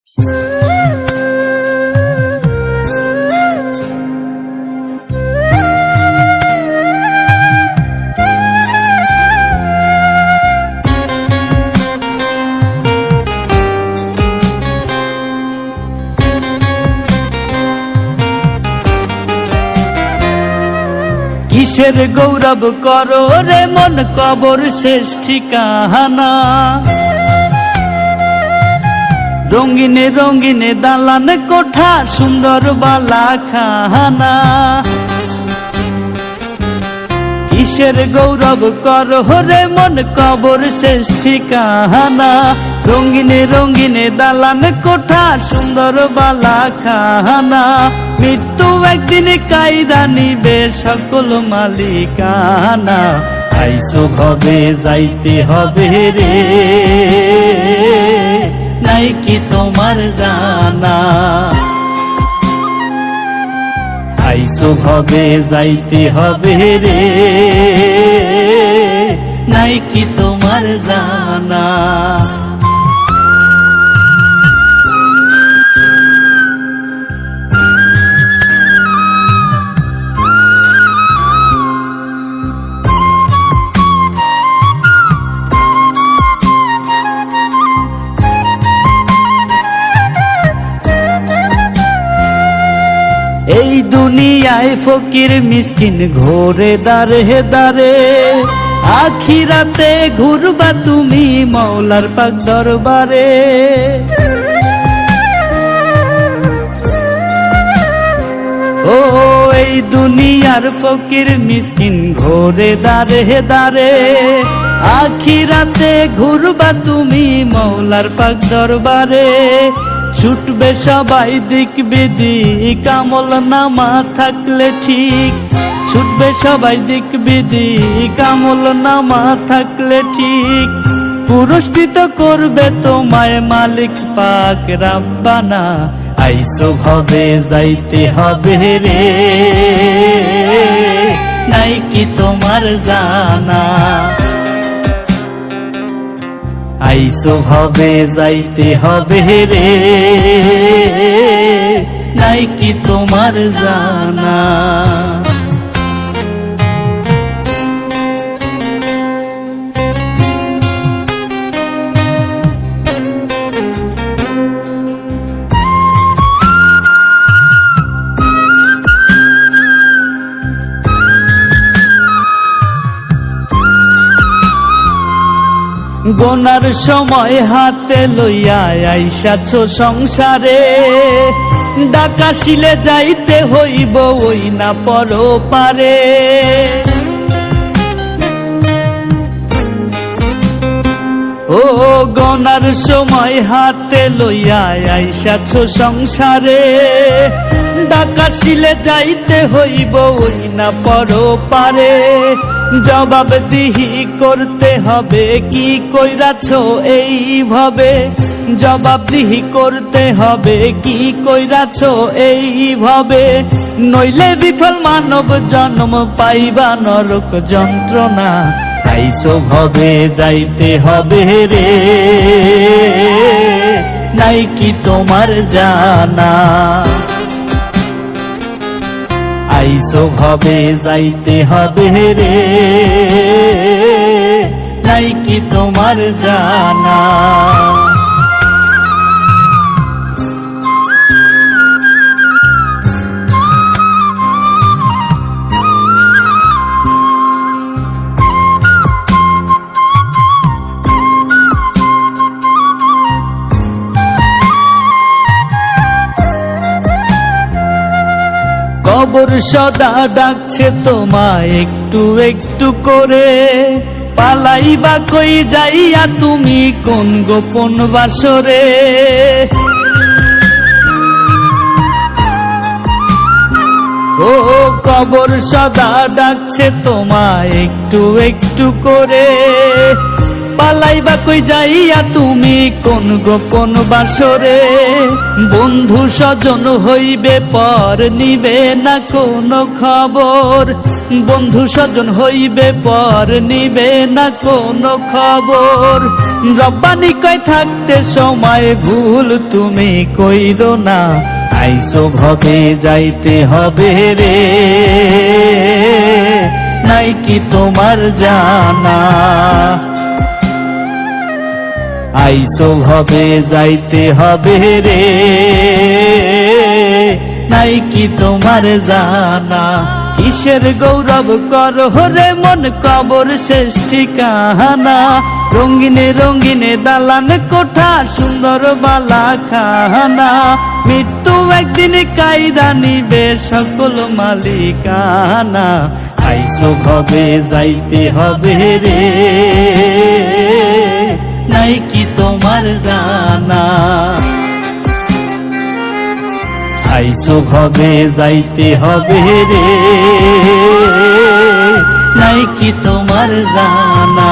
কিসের গৌরব করো রে মন কবর শেষ ঠিকানা। রঙিনে রঙিনে দালান কোঠা সুন্দর বালা খানা। কিসের গৌরব করো রে মন কবর শেষ ঠিকানা। রঙিনে রঙিনে দালান কোঠা সুন্দর বালা খানা। মৃত্যু একদিন কায়দা নিবে সকল মালিকানা। আইসো ভবে যাইতে হবে রে, নাই কি তোমার জানা। আইসো ভবে যাইতে হবে রে, নাই কি তোমার জানা। এই দুনিয়ায় ফকির মিসকিন ঘোরে দারে দারে। আখিরাতে ঘুরবা তুমি মওলার পাক দরবারে। ও এই দুনিয়ার ফকির মিসকিন ঘোরে দারে দারে। আখিরাতে ঘুরবা তুমি মওলার পাক দরবারে। ছুটবে সবাই দিক বিদিক আমল নামা থাকলে ঠিক। ছুটবে সবাই দিক বিদিক আমল নামা থাকলে ঠিক। পুরস্কৃত করবে তোমায় মালিক পাক রাব্বানা। আইসো ভবে যাইতে হবে রে, নাই কি তোমার জানা। আইসো ভবে যাইতে হবে রে, নাই কি তোমার জানা। গোনার সময় হাতে লইয়া আইসাছ সংসারে। ডাকাশিলে যাইতে হইব ওই না পর পারে। ও গোনার সময় হাতে লইয়া আইসাছ সংসারে। ডাকাশিলে যাইতে হইব ওই না পর পারে। জবাবদিহি করতে হবে কি কইরাছ এইভাবে। জবাবদিহি করতে হবে কি কইরাছ এইভাবে। নইলে বিফল মানব জন্ম পাইবা নরক যন্ত্রণা। আইসো ভবে যাইতে হবে রে, নাই কি তোমার জানা। আইসো ভবে যাইতে হবে রে, নাই কি তোমার জানা। কবর সদা ডাকছে তোমায় একটু একটু করে। পালাইবা কই যাইয়া তুমি কোন গোপন বাসরে। ও কবর সদা ডাকছে তোমায় একটু একটু করে। পালাইবা কই যাইয়া তুমি কোন গোপন বাসরে। বন্ধু স্বজন হইবে পর নিবে না কোনো খবর। বন্ধু স্বজন হইবে পর নিবে না কোনো খবর। রব্বানি কয় থাকতে সময় ভুল তুমি কইরো না, আইসো ভবে যাইতে হবে রে, নাই কি তোমার জানা। আইসো ভবে যাইতে হবে রে, নাই কি তোমার জানা। কিসের গৌরব করো রে মন কবর শেষ ঠিকানা। রঙিনে রঙিনে দালান কোঠা সুন্দর বালা খানা, মৃত্যু একদিন কাইরা নিবে সকল মালিকানা। আইসো ভবে যাইতে হবে রে, নাই কি তোমার জানা। আইসো ভবে যাইতে হবে রে, নাই কি তোমার জানা।